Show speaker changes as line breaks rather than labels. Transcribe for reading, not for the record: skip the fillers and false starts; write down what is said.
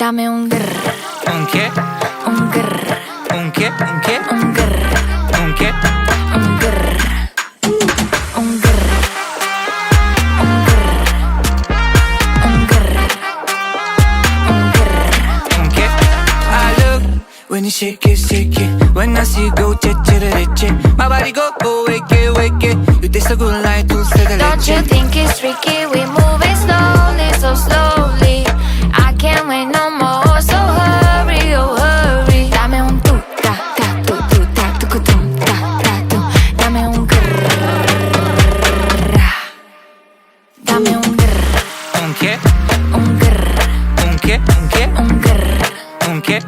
Dame un grr,
¿Un qué?
un grr,
¿Un qué? ¿Un qué?
un grr,
¿Un qué?
un grr, un grr, un grr, un grr, un grr.
¿Un qué? I look when you shake it. When I see you go, che. My body go, wake it. You taste so good like dulce de
Don't you
leche.
think it's tricky? We moving slowly, so slowly. I can't wait no more, so hurry, oh hurry. Dame un tu ta ta tu ta tu tum ta ta tu. Dame un grrr. Dame un grrr,
¿Un qué?
un grrr,
¿Un qué? ¿Un qué?
un grrr,
¿Un qué?